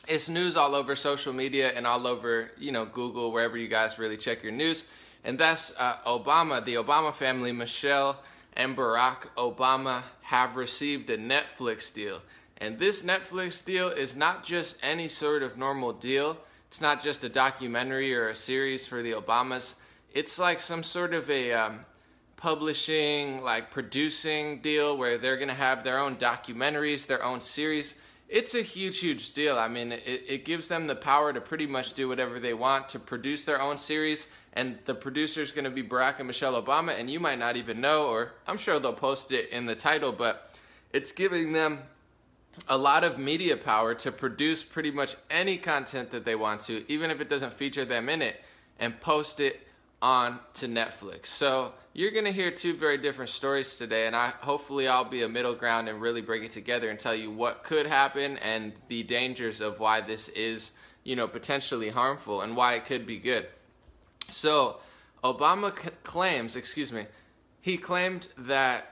it's news all over social media and all over, Google, wherever you guys really check your news. And that's Obama, the Obama family, Michelle and Barack Obama, have received a Netflix deal. And this Netflix deal is not just any sort of normal deal. It's not just a documentary or a series for the Obamas. It's like some sort of a publishing, like producing deal where they're going to have their own documentaries, their own series. It's a huge, huge deal. I mean, it gives them the power to pretty much do whatever they want, to produce their own series, and the producer's going to be Barack and Michelle Obama, and you might not even know, or I'm sure they'll post it in the title, but it's giving them a lot of media power to produce pretty much any content that they want to, even if it doesn't feature them in it, and post it on to Netflix. So you're going to hear two very different stories today, and hopefully I'll be a middle ground and really bring it together and tell you what could happen and the dangers of why this is, potentially harmful and why it could be good. So Obama claimed that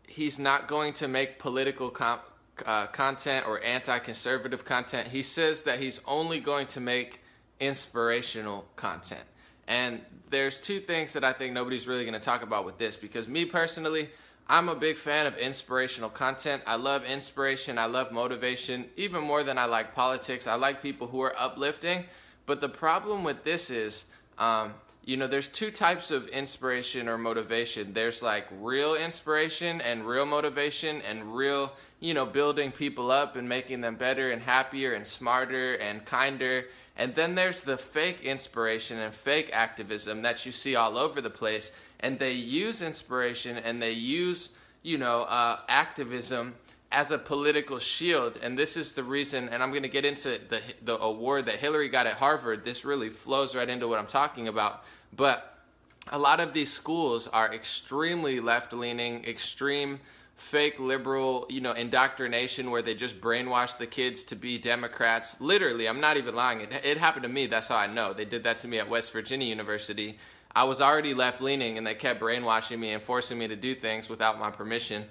he's not going to make political content or anti-conservative content. He says that he's only going to make inspirational content. And there's two things that I think nobody's really going to talk about with this, because me personally, I'm a big fan of inspirational content. I love inspiration. I love motivation, even more than I like politics. I like people who are uplifting. But the problem with this is, there's two types of inspiration or motivation. There's like real inspiration and real motivation and real, building people up and making them better and happier and smarter and kinder. And then there's the fake inspiration and fake activism that you see all over the place. And they use inspiration and they use, activism as a political shield. And this is the reason, and I'm going to get into the award that Hillary got at Harvard. This really flows right into what I'm talking about. But a lot of these schools are extremely left-leaning, extreme fake liberal, indoctrination where they just brainwash the kids to be Democrats. Literally, I'm not even lying. It happened to me. That's how I know. They did that to me at West Virginia University. I was already left-leaning, and they kept brainwashing me and forcing me to do things without my permission.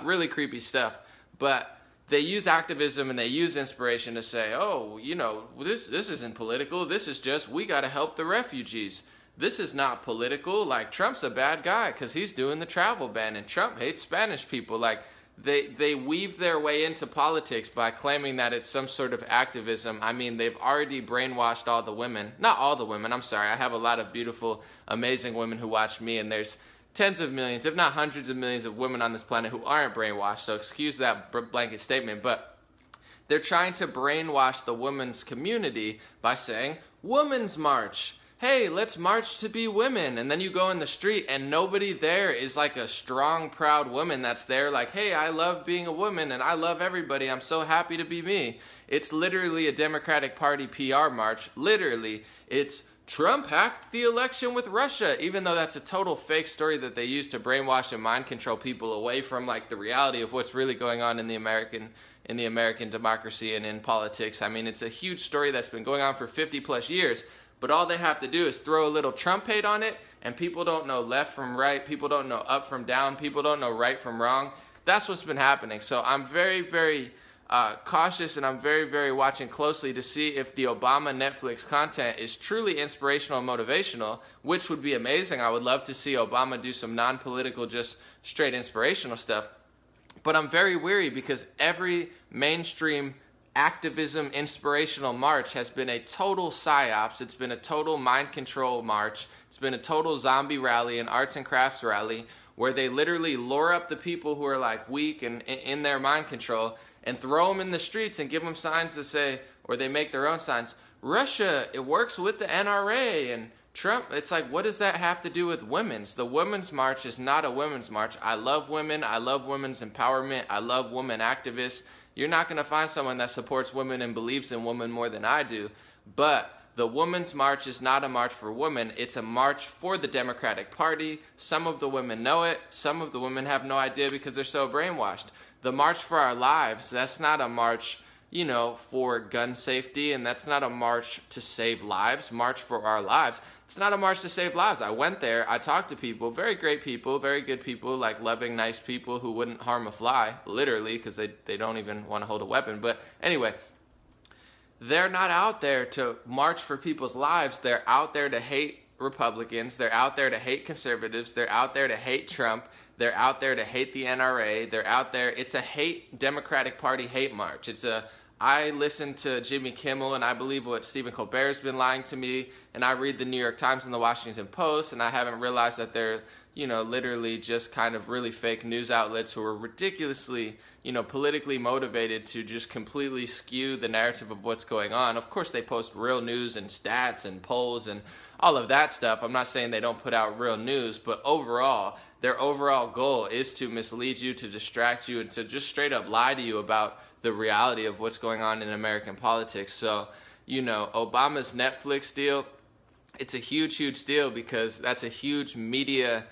Really creepy stuff. But they use activism and they use inspiration to say, oh, this isn't political. This is just, we got to help the refugees. This is not political. Like, Trump's a bad guy because he's doing the travel ban, and Trump hates Spanish people. Like, they weave their way into politics by claiming that it's some sort of activism. I mean, they've already brainwashed all the women. Not all the women, I'm sorry. I have a lot of beautiful, amazing women who watch me, and there's tens of millions, if not hundreds of millions of women on this planet who aren't brainwashed. So excuse that blanket statement, but they're trying to brainwash the women's community by saying, Women's March. Hey, let's march to be women. And then you go in the street and nobody there is like a strong, proud woman that's there like, hey, I love being a woman and I love everybody. I'm so happy to be me. It's literally a Democratic Party PR march. Literally, it's Trump hacked the election with Russia, even though that's a total fake story that they use to brainwash and mind control people away from like the reality of what's really going on in the American democracy and in politics. I mean, it's a huge story that's been going on for 50 plus years. But all they have to do is throw a little Trump hate on it, and people don't know left from right, people don't know up from down, people don't know right from wrong. That's what's been happening. So I'm very, very cautious, and I'm very, very watching closely to see if the Obama Netflix content is truly inspirational and motivational, which would be amazing. I would love to see Obama do some non-political, just straight inspirational stuff. But I'm very weary because every mainstream activism, inspirational march has been a total psyops. It's been a total mind control march. It's been a total zombie rally, an arts and crafts rally, where they literally lure up the people who are like weak and in their mind control and throw them in the streets and give them signs that say, or they make their own signs, Russia, it works with the NRA, and Trump. It's like, what does that have to do with women's? The Women's March is not a women's march. I love women. I love women's empowerment. I love women activists. You're not going to find someone that supports women and believes in women more than I do. But the Women's March is not a march for women. It's a march for the Democratic Party. Some of the women know it. Some of the women have no idea because they're so brainwashed. The March for Our Lives, that's not a march, for gun safety, and that's not a march to save lives. March for Our Lives. It's not a march to save lives. I went there. I talked to people, very great people, very good people, like loving, nice people who wouldn't harm a fly, literally, because they don't even want to hold a weapon. But anyway, they're not out there to march for people's lives. They're out there to hate Republicans. They're out there to hate conservatives. They're out there to hate Trump. They're out there to hate the NRA. They're out there. It's a hate Democratic Party hate march. I listen to Jimmy Kimmel, and I believe what Stephen Colbert's been lying to me, and I read the New York Times and the Washington Post, and I haven't realized that they're, literally just kind of really fake news outlets who are ridiculously, politically motivated to just completely skew the narrative of what's going on. Of course, they post real news and stats and polls and all of that stuff. I'm not saying they don't put out real news, but overall, their overall goal is to mislead you, to distract you, and to just straight up lie to you about the reality of what's going on in American politics. So, Obama's Netflix deal, it's a huge, huge deal because that's a huge media,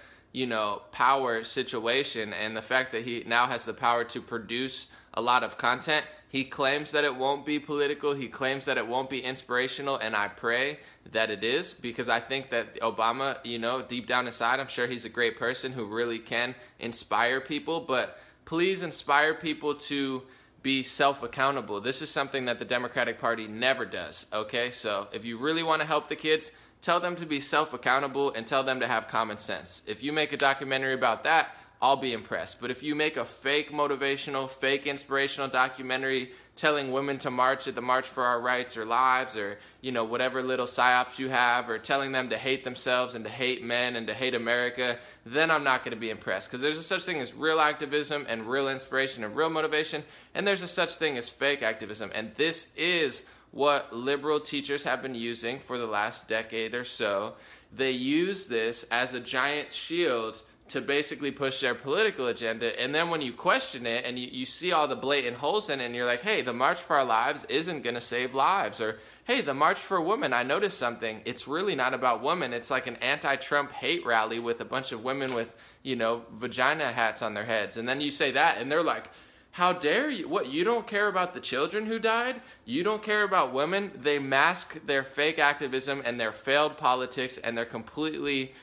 power situation. And the fact that he now has the power to produce a lot of content, he claims that it won't be political. He claims that it won't be inspirational. And I pray that it is, because I think that Obama, deep down inside, I'm sure he's a great person who really can inspire people. But please inspire people to be self-accountable. This is something that the Democratic Party never does, okay? So if you really want to help the kids, tell them to be self-accountable and tell them to have common sense. If you make a documentary about that, I'll be impressed. But if you make a fake motivational, fake inspirational documentary telling women to march at the March for Our Rights or Lives, or, whatever little psyops you have, or telling them to hate themselves and to hate men and to hate America, then I'm not going to be impressed. Because there's a such thing as real activism and real inspiration and real motivation, and there's a such thing as fake activism. And this is what liberal teachers have been using for the last decade or so. They use this as a giant shield to basically push their political agenda. And then when you question it and you see all the blatant holes in it, and you're like, hey, the March for Our Lives isn't going to save lives. Or, hey, the March for Women, I noticed something. It's really not about women. It's like an anti-Trump hate rally with a bunch of women with, vagina hats on their heads. And then you say that, and they're like, how dare you? What, you don't care about the children who died? You don't care about women? They mask their fake activism and their failed politics and their completely,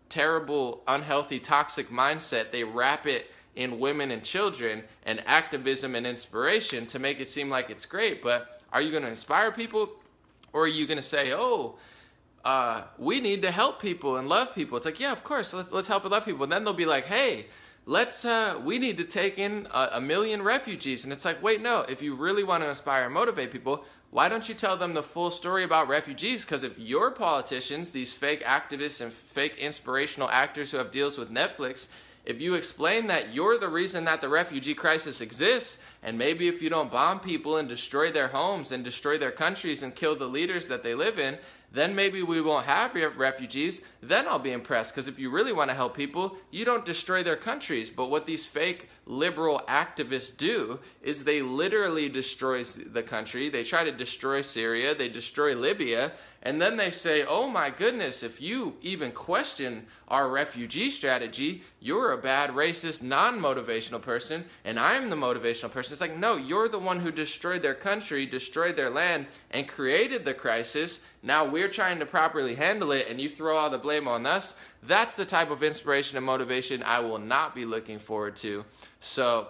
terrible, unhealthy, toxic mindset. They wrap it in women and children and activism and inspiration to make it seem like it's great. But are you going to inspire people, or are you going to say, we need to help people and love people? It's like, yeah, of course, let's help and love people. And then they'll be like, hey, we need to take in 1 million refugees. And it's like, wait, no, if you really want to inspire and motivate people, why don't you tell them the full story about refugees? Because if your politicians, these fake activists and fake inspirational actors who have deals with Netflix, if you explain that you're the reason that the refugee crisis exists, and maybe if you don't bomb people and destroy their homes and destroy their countries and kill the leaders that they live in, then maybe we won't have refugees, then I'll be impressed. Because if you really want to help people, you don't destroy their countries. But what these fake liberal activists do is they literally destroy the country. They try to destroy Syria. They destroy Libya. And then they say, oh my goodness, if you even question our refugee strategy, you're a bad, racist, non-motivational person, and I'm the motivational person. It's like, no, you're the one who destroyed their country, destroyed their land, and created the crisis. Now we're trying to properly handle it, and you throw all the blame on us. That's the type of inspiration and motivation I will not be looking forward to. So,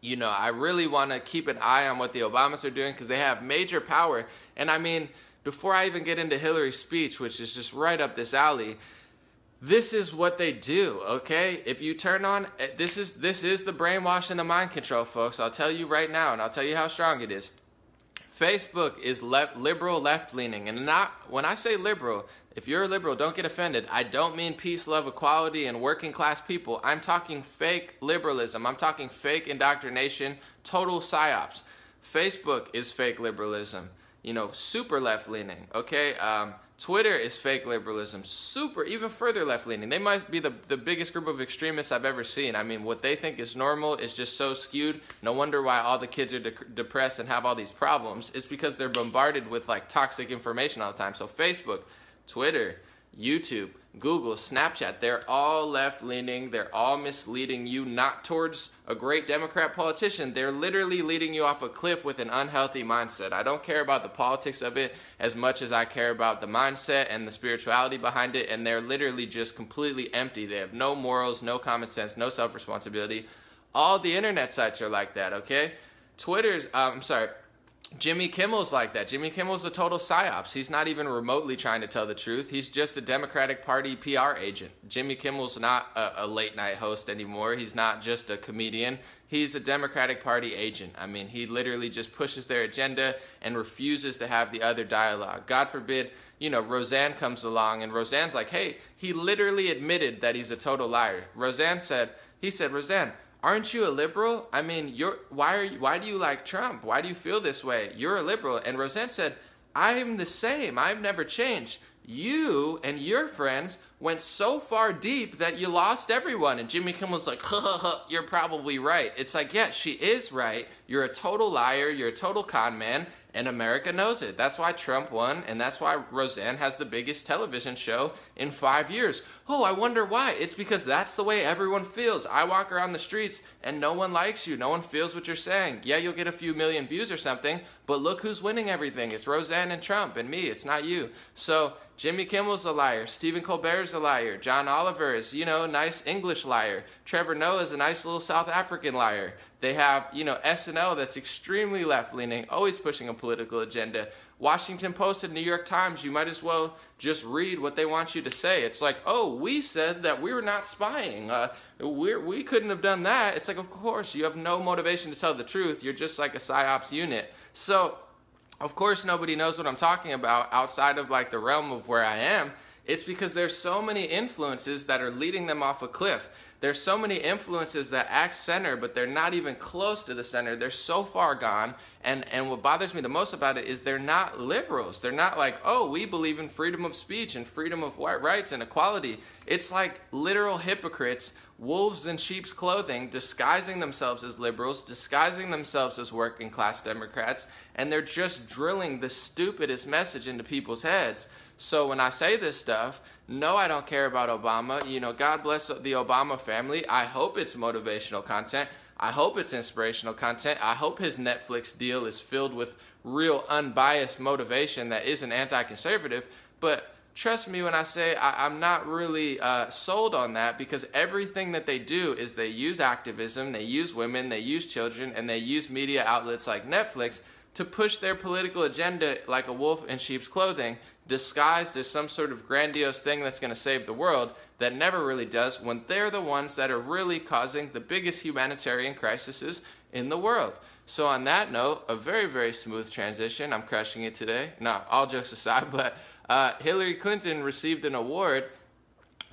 I really want to keep an eye on what the Obamas are doing, because they have major power. And I mean, before I even get into Hillary's speech, which is just right up this alley, this is what they do, okay? If you turn on, this is the brainwash and the mind control, folks. I'll tell you right now, and I'll tell you how strong it is. Facebook is liberal, left-leaning, and when I say liberal, if you're a liberal, don't get offended. I don't mean peace, love, equality, and working-class people. I'm talking fake liberalism. I'm talking fake indoctrination, total psyops. Facebook is fake liberalism. Super left-leaning, okay? Twitter is fake liberalism, even further left-leaning. They might be the biggest group of extremists I've ever seen. I mean, what they think is normal is just so skewed. No wonder why all the kids are depressed and have all these problems. It's because they're bombarded with, toxic information all the time. So Facebook, Twitter, YouTube, Google, Snapchat, they're all left-leaning. They're all misleading you, not towards a great Democrat politician. They're literally leading you off a cliff with an unhealthy mindset. I don't care about the politics of it as much as I care about the mindset and the spirituality behind it, and they're literally just completely empty. They have no morals, no common sense, no self-responsibility. All the internet sites are like that, okay? Jimmy Kimmel's like that. Jimmy Kimmel's a total psyops. He's not even remotely trying to tell the truth. He's just a Democratic Party PR agent. Jimmy Kimmel's not a late night host anymore. He's not just a comedian. He's a Democratic Party agent. I mean, he literally just pushes their agenda and refuses to have the other dialogue. God forbid, Roseanne comes along and Roseanne's like, hey, he literally admitted that he's a total liar. Roseanne said, Roseanne, aren't you a liberal? I mean, why do you like Trump? Why do you feel this way? You're a liberal. And Roseanne said, I'm the same. I've never changed. You and your friends went so far deep that you lost everyone. And Jimmy Kimmel's like, you're probably right. It's like, yeah, she is right. You're a total liar. You're a total con man. And America knows it. That's why Trump won, and that's why Roseanne has the biggest television show in 5 years. Oh, I wonder why. It's because that's the way everyone feels. I walk around the streets, and no one likes you. No one feels what you're saying. Yeah, you'll get a few million views or something, but look who's winning everything. It's Roseanne and Trump and me. It's not you. So Jimmy Kimmel's a liar. Stephen Colbert's a liar. John Oliver is, nice English liar. Trevor Noah is a nice little South African liar. They have, SNL that's extremely left-leaning, always pushing a political agenda. Washington Post and New York Times, you might as well just read what they want you to say. It's like, oh, we said that we were not spying. We couldn't have done that. It's like, of course, you have no motivation to tell the truth. You're just like a PSYOPs unit. So, of course, nobody knows what I'm talking about outside of like the realm of where I am. It's because there's so many influences that are leading them off a cliff. There's so many influences that act center, but they're not even close to the center. They're so far gone. And what bothers me the most about it is they're not liberals. They're not like, oh, we believe in freedom of speech and freedom of rights and equality. It's like literal hypocrites, wolves in sheep's clothing, disguising themselves as liberals, disguising themselves as working class Democrats, and they're just drilling the stupidest message into people's heads. So when I say this stuff, no, I don't care about Obama. God bless the Obama family. I hope it's motivational content. I hope it's inspirational content. I hope his Netflix deal is filled with real unbiased motivation that isn't anti-conservative. But trust me when I say I'm not really sold on that, because everything that they do is they use activism, they use women, they use children, and they use media outlets like Netflix to push their political agenda like a wolf in sheep's clothing, disguised as some sort of grandiose thing that's going to save the world that never really does, when they're the ones that are really causing the biggest humanitarian crises in the world. So on that note, a very, very smooth transition. I'm crushing it today. No, all jokes aside, but Hillary Clinton received an award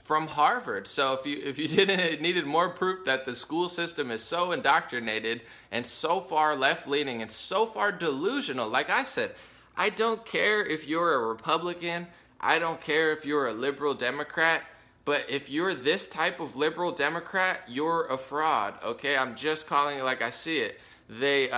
from Harvard. So if you needed more proof that the school system is so indoctrinated and so far left-leaning and so far delusional, like I said, I don't care if you're a Republican, I don't care if you're a liberal Democrat, but if you're this type of liberal Democrat, you're a fraud, okay? I'm just calling it like I see it. They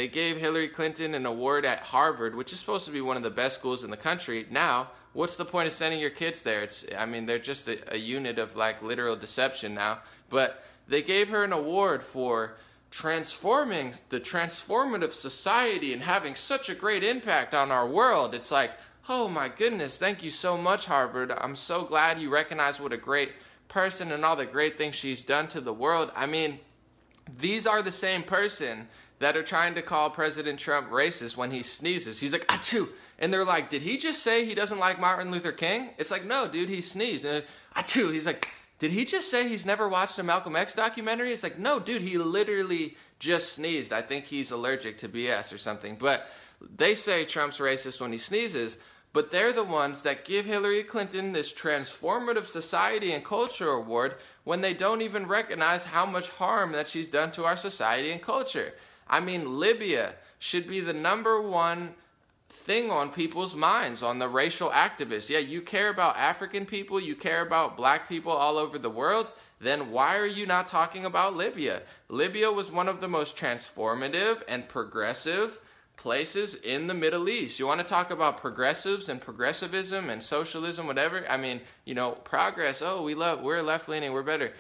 gave Hillary Clinton an award at Harvard, which is supposed to be one of the best schools in the country. Now, what's the point of sending your kids there? They're just a unit of like literal deception now. But they gave her an award for transforming the transformative society and having such a great impact on our world. It's like, oh my goodness, thank you so much, Harvard. I'm so glad you recognize what a great person and all the great things she's done to the world. I mean, these are the same person that are trying to call President Trump racist when he sneezes. He's like, achoo. And they're like, did he just say he doesn't like Martin Luther King? It's like, no, dude, he sneezed. And achoo. He's like, did he just say he's never watched a Malcolm X documentary? It's like, no, dude, he literally just sneezed. I think he's allergic to BS or something. But they say Trump's racist when he sneezes, but they're the ones that give Hillary Clinton this transformative society and culture award when they don't even recognize how much harm that she's done to our society and culture. I mean, Libya should be the #1 thing on people's minds, on the racial activists. Yeah, you care about African people, you care about black people all over the world, then why are you not talking about Libya? Libya was one of the most transformative and progressive places in the Middle East. You want to talk about progressives and progressivism and socialism, whatever? I mean, progress. Oh, we're left-leaning, we're better.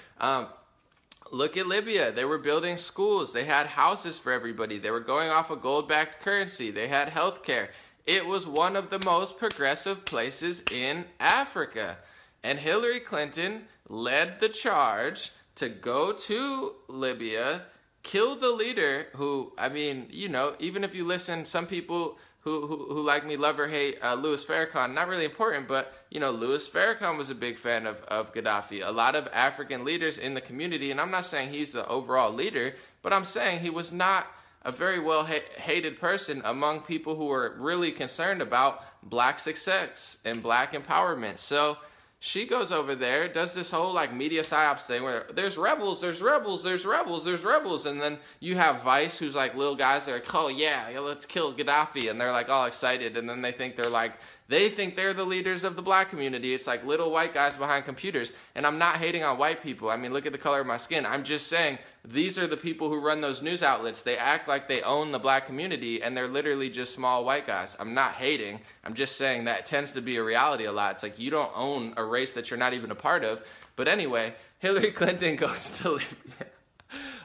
Look at Libya. They were building schools. They had houses for everybody. They were going off a gold-backed currency. They had health care. It was one of the most progressive places in Africa. And Hillary Clinton led the charge to go to Libya, kill the leader who, I mean, you know, even if you listen, some people who like me love or hate Louis Farrakhan, not really important, but, you know, Louis Farrakhan was a big fan of Gaddafi. A lot of African leaders in the community, and I'm not saying he's the overall leader, but I'm saying he was not a very well hated person among people who were really concerned about black success and black empowerment. So she goes over there, does this whole like media psyops thing where there's rebels, there's rebels, there's rebels, there's rebels. And then you have Vice, who's like little guys, they're like, oh yeah, let's kill Gaddafi. And they're like all excited. And then they think they're the leaders of the black community. It's like little white guys behind computers. And I'm not hating on white people. I mean, look at the color of my skin. I'm just saying these are the people who run those news outlets. They act like they own the black community, and they're literally just small white guys. I'm not hating. I'm just saying that tends to be a reality a lot. It's like you don't own a race that you're not even a part of. But anyway, Hillary Clinton goes to Libya.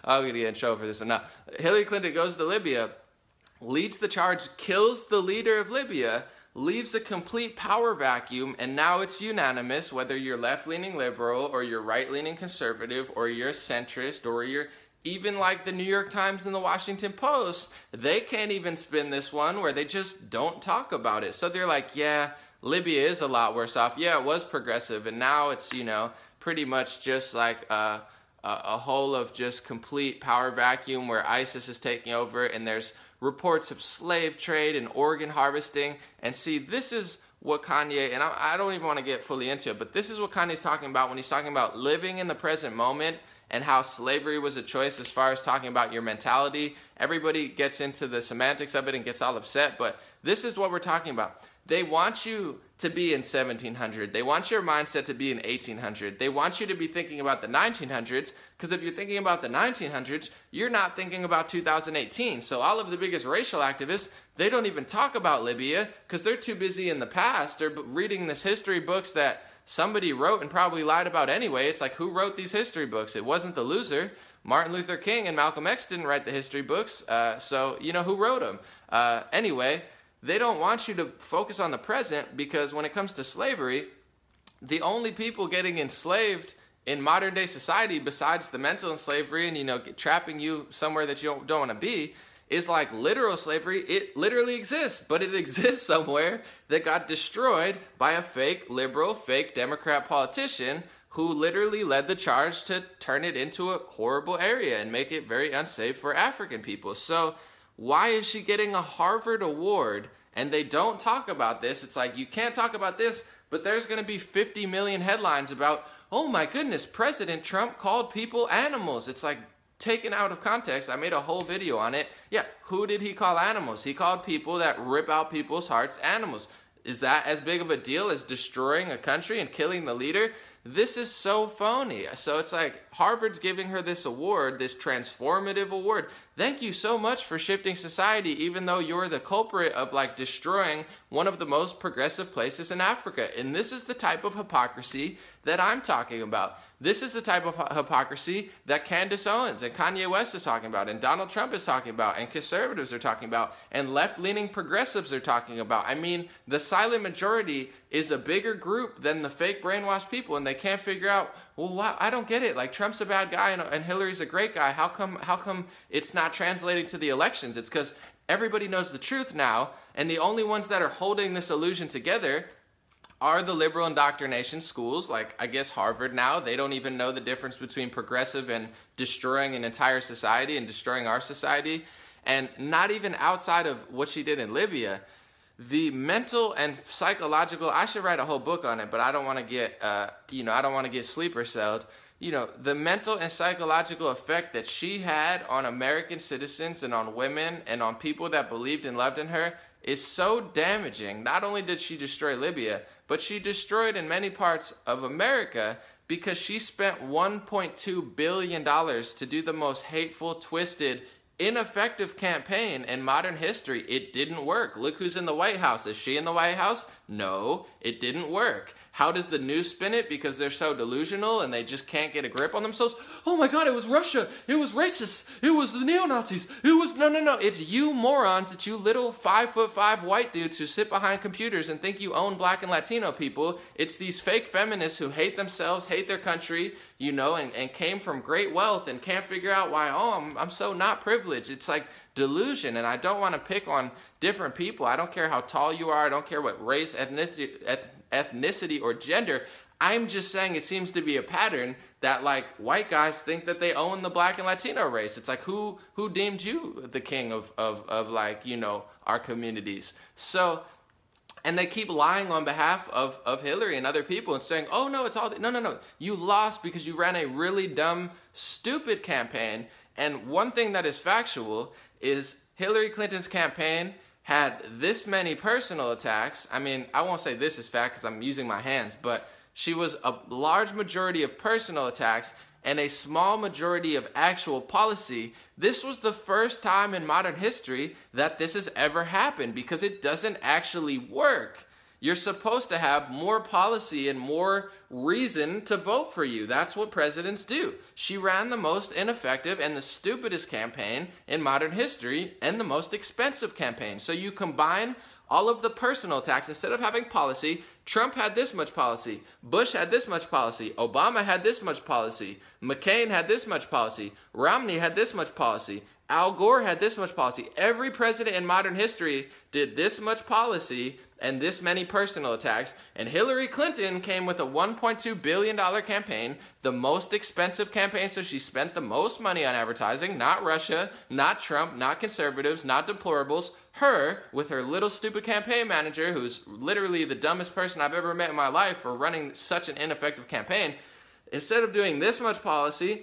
I'm going to get in trouble for this enough. Hillary Clinton goes to Libya, leads the charge, kills the leader of Libya, leaves a complete power vacuum, and now it's unanimous, whether you're left-leaning liberal or you're right-leaning conservative or you're centrist or you're even like the New York Times and the Washington Post, they can't even spin this one where they just don't talk about it. So they're like, yeah, Libya is a lot worse off. Yeah, it was progressive, and now it's, you know, pretty much just like a whole of just complete power vacuum where ISIS is taking over, and there's reports of slave trade and organ harvesting. And see, this is what Kanye, and I don't even want to get fully into it, but this is what Kanye's talking about when he's talking about living in the present moment and how slavery was a choice as far as talking about your mentality. Everybody gets into the semantics of it and gets all upset, but this is what we're talking about. They want you to be in 1700. They want your mindset to be in 1800. They want you to be thinking about the 1900s, because if you're thinking about the 1900s, you're not thinking about 2018. So all of the biggest racial activists, they don't even talk about Libya because they're too busy in the past. They're reading this history books that somebody wrote and probably lied about anyway. It's like, who wrote these history books? It wasn't the loser. Martin Luther King and Malcolm X didn't write the history books. So, you know, who wrote them? Anyway, they don't want you to focus on the present, because when it comes to slavery, the only people getting enslaved in modern day society, besides the mental slavery and, you know, trapping you somewhere that you don't want to be, is like literal slavery. It literally exists, but it exists somewhere that got destroyed by a fake liberal, fake Democrat politician who literally led the charge to turn it into a horrible area and make it very unsafe for African people. So why is she getting a Harvard award? And they don't talk about this. It's like, you can't talk about this, but there's going to be 50 million headlines about, oh my goodness, President Trump called people animals. It's like taken out of context. I made a whole video on it. Yeah, who did he call animals? He called people that rip out people's hearts animals. Is that as big of a deal as destroying a country and killing the leader? This is so phony. So it's like Harvard's giving her this award, this transformative award. Thank you so much for shifting society, even though you're the culprit of like destroying one of the most progressive places in Africa. And this is the type of hypocrisy that I'm talking about. This is the type of hypocrisy that Candace Owens and Kanye West is talking about, and Donald Trump is talking about, and conservatives are talking about, and left-leaning progressives are talking about. I mean, the silent majority is a bigger group than the fake brainwashed people, and they can't figure out, well, why? I don't get it. Like, Trump's a bad guy and Hillary's a great guy. How come it's not translating to the elections? It's because everybody knows the truth now, and the only ones that are holding this illusion together are the liberal indoctrination schools, like I guess Harvard now. They don't even know the difference between progressive and destroying an entire society and destroying our society. And not even outside of what she did in Libya, the mental and psychological, I should write a whole book on it, but I don't want to get, I don't want to get sleeper celled. You know, the mental and psychological effect that she had on American citizens and on women and on people that believed and loved in her is so damaging. Not only did she destroy Libya, but she destroyed in many parts of America because she spent $1.2 billion to do the most hateful, twisted, ineffective campaign in modern history. It didn't work. Look who's in the White House. Is she in the White House? No, it didn't work. How does the news spin it? Because they're so delusional and they just can't get a grip on themselves. Oh my God, it was Russia. It was racist. It was the neo-Nazis. It was, no. It's you morons, it's you little 5'5" white dudes who sit behind computers and think you own black and Latino people. It's these fake feminists who hate themselves, hate their country, you know, and came from great wealth and can't figure out why, I'm so not privileged. It's like delusion, and I don't want to pick on different people. I don't care how tall you are. I don't care what race, ethnicity, or gender. I'm just saying it seems to be a pattern that, like, white guys think that they own the black and Latino race. It's like, who deemed you the king of like, you know, our communities? So, and they keep lying on behalf of Hillary and other people and saying, oh no, it's all, no. You lost because you ran a really dumb, stupid campaign. And one thing that is factual is Hillary Clinton's campaign had this many personal attacks. I mean, I won't say this is fact because I'm using my hands, but she was a large majority of personal attacks and a small majority of actual policy. This was the first time in modern history that this has ever happened because it doesn't actually work. You're supposed to have more policy and more reason to vote for you. That's what presidents do. She ran the most ineffective and the stupidest campaign in modern history and the most expensive campaign. So you combine all of the personal attacks. Instead of having policy, Trump had this much policy, Bush had this much policy, Obama had this much policy, McCain had this much policy, Romney had this much policy, Al Gore had this much policy. Every president in modern history did this much policy and this many personal attacks, and Hillary Clinton came with a $1.2 billion campaign, the most expensive campaign, so she spent the most money on advertising, not Russia, not Trump, not conservatives, not deplorables, her, with her little stupid campaign manager, who's literally the dumbest person I've ever met in my life for running such an ineffective campaign. Instead of doing this much policy,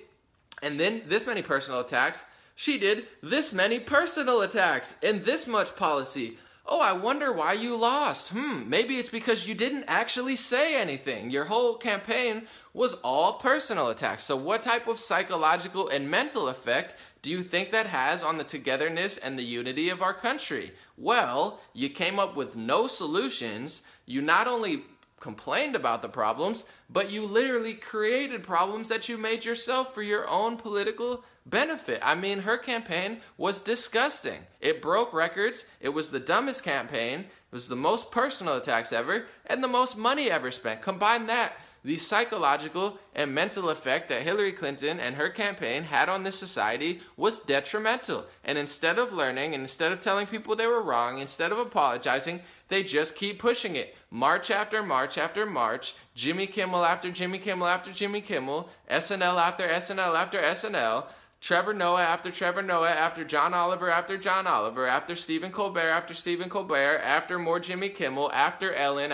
and then this many personal attacks, she did this many personal attacks and this much policy. Oh, I wonder why you lost. Maybe it's because you didn't actually say anything. Your whole campaign was all personal attacks. So what type of psychological and mental effect do you think that has on the togetherness and the unity of our country? Well, you came up with no solutions. You not only complained about the problems, but you literally created problems that you made yourself for your own political benefit. I mean, her campaign was disgusting. It broke records. It was the dumbest campaign. It was the most personal attacks ever and the most money ever spent. Combine that, the psychological and mental effect that Hillary Clinton and her campaign had on this society was detrimental. And instead of learning, and instead of telling people they were wrong, instead of apologizing, they just keep pushing it. March after March after March, Jimmy Kimmel after Jimmy Kimmel after Jimmy Kimmel, SNL after SNL after SNL, Trevor Noah after Trevor Noah, after John Oliver after John Oliver, after Stephen Colbert after Stephen Colbert, after more Jimmy Kimmel, after Ellen,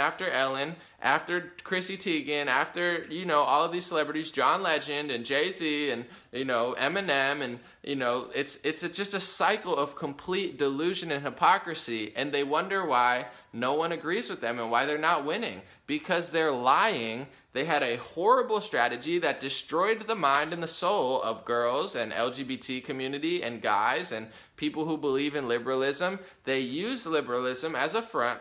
after Chrissy Teigen, after, you know, all of these celebrities, John Legend and Jay-Z and, you know, Eminem, and, you know, it's just a cycle of complete delusion and hypocrisy, and they wonder why no one agrees with them and why they're not winning, because they're lying. They had a horrible strategy that destroyed the mind and the soul of girls and LGBT community and guys and people who believe in liberalism. They used liberalism as a front,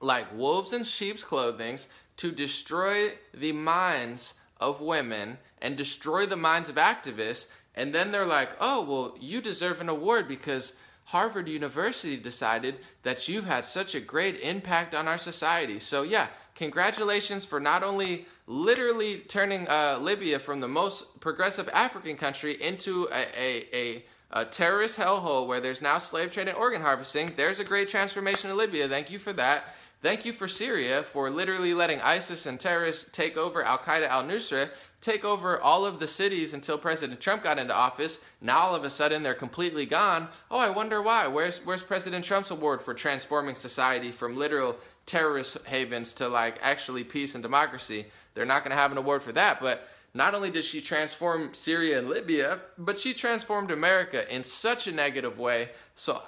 like wolves in sheep's clothing, to destroy the minds of women and destroy the minds of activists. And then they're like, oh, well, you deserve an award because Harvard University decided that you've had such a great impact on our society. So yeah, congratulations for not only literally turning Libya from the most progressive African country into a terrorist hellhole where there's now slave trade and organ harvesting. There's a great transformation in Libya. Thank you for that. Thank you for Syria for literally letting ISIS and terrorists take over Al-Qaeda, al-Nusra, take over all of the cities until President Trump got into office. Now all of a sudden they're completely gone. Oh, I wonder why. Where's President Trump's award for transforming society from literal terrorist havens to like actually peace and democracy? They're not going to have an award for that. But not only did she transform Syria and Libya, but she transformed America in such a negative way. So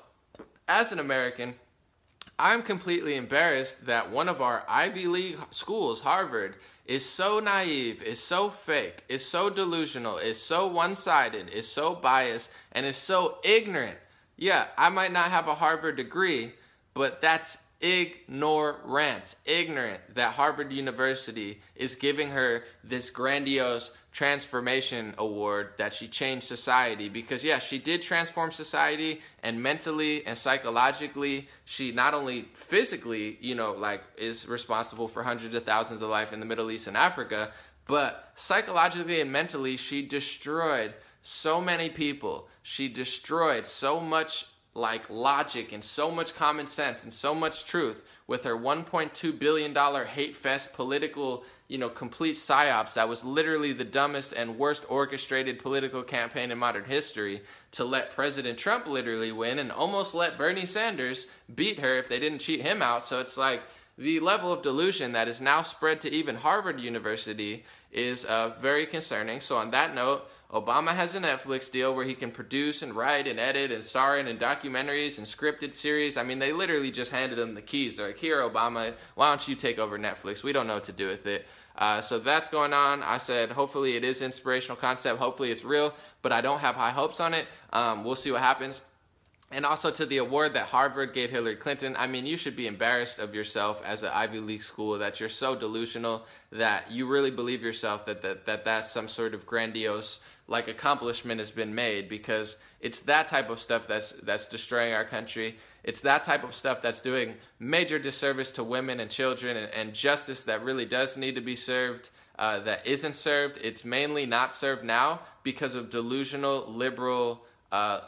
as an American, I'm completely embarrassed that one of our Ivy League schools, Harvard, is so naive, is so fake, is so delusional, is so one-sided, is so biased, and is so ignorant. Yeah, I might not have a Harvard degree, but that's ignorant that Harvard University is giving her this grandiose transformation award that she changed society. Because yeah, she did transform society, and mentally and psychologically she not only physically, is responsible for hundreds of thousands of lives in the Middle East and Africa, but psychologically and mentally she destroyed so many people. She destroyed so much logic and so much common sense and so much truth with her $1.2 billion hate fest political, complete psyops that was literally the dumbest and worst orchestrated political campaign in modern history, to let President Trump literally win and almost let Bernie Sanders beat her if they didn't cheat him out. So it's like the level of delusion that is now spread to even Harvard University is very concerning. So on that note, Obama has a Netflix deal where he can produce and write and edit and star in documentaries and scripted series. I mean, they literally just handed him the keys. They're like, here, Obama, why don't you take over Netflix? We don't know what to do with it. So that's going on. I said, hopefully it is inspirational concept. Hopefully it's real, but I don't have high hopes on it. We'll see what happens. And also to the award that Harvard gave Hillary Clinton, I mean, you should be embarrassed of yourself as an Ivy League school that you're so delusional that you really believe yourself that that's some sort of grandiose accomplishment has been made, because it's that type of stuff that's destroying our country. It's that type of stuff that's doing major disservice to women and children, and justice that really does need to be served that isn't served. It's mainly not served now because of delusional liberal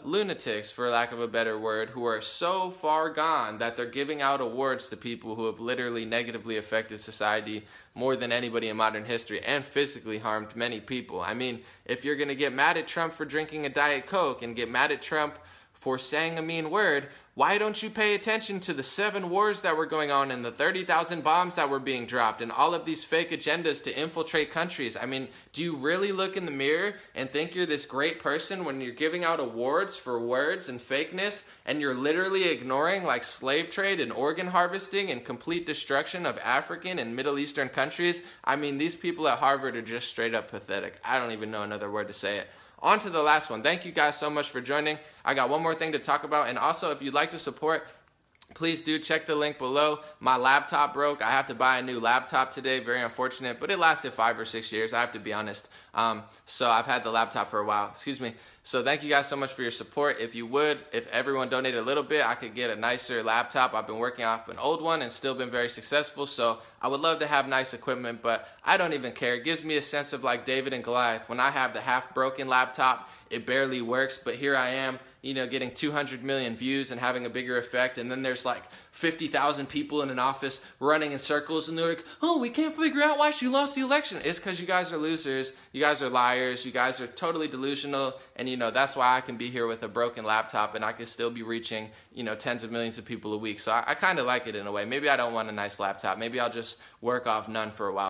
lunatics, for lack of a better word, who are so far gone that they're giving out awards to people who have literally negatively affected society more than anybody in modern history and physically harmed many people. I mean, if you're going to get mad at Trump for drinking a Diet Coke and get mad at Trump for saying a mean word, why don't you pay attention to the 7 wars that were going on and the 30,000 bombs that were being dropped and all of these fake agendas to infiltrate countries? I mean, do you really look in the mirror and think you're this great person when you're giving out awards for words and fakeness, and you're literally ignoring slave trade and organ harvesting and complete destruction of African and Middle Eastern countries? I mean, these people at Harvard are just straight up pathetic. I don't even know another word to say it. On to the last one. Thank you guys so much for joining. I got one more thing to talk about. And also, if you'd like to support, please do check the link below. My laptop broke. I have to buy a new laptop today. Very unfortunate, but it lasted 5 or 6 years. I have to be honest. So I've had the laptop for a while. Excuse me. So thank you guys so much for your support. If everyone donated a little bit, I could get a nicer laptop. I've been working off an old one and still been very successful. So I would love to have nice equipment, but I don't even care. It gives me a sense of David and Goliath. When I have the half broken laptop, it barely works, but here I am, getting 200 million views and having a bigger effect. And then there's 50,000 people in an office running in circles, and they're like, oh, we can't figure out why she lost the election. It's because you guys are losers. You guys are liars. You guys are totally delusional. And, that's why I can be here with a broken laptop and I can still be reaching, tens of millions of people a week. So I kind of like it in a way. Maybe I don't want a nice laptop. Maybe I'll just work off none for a while.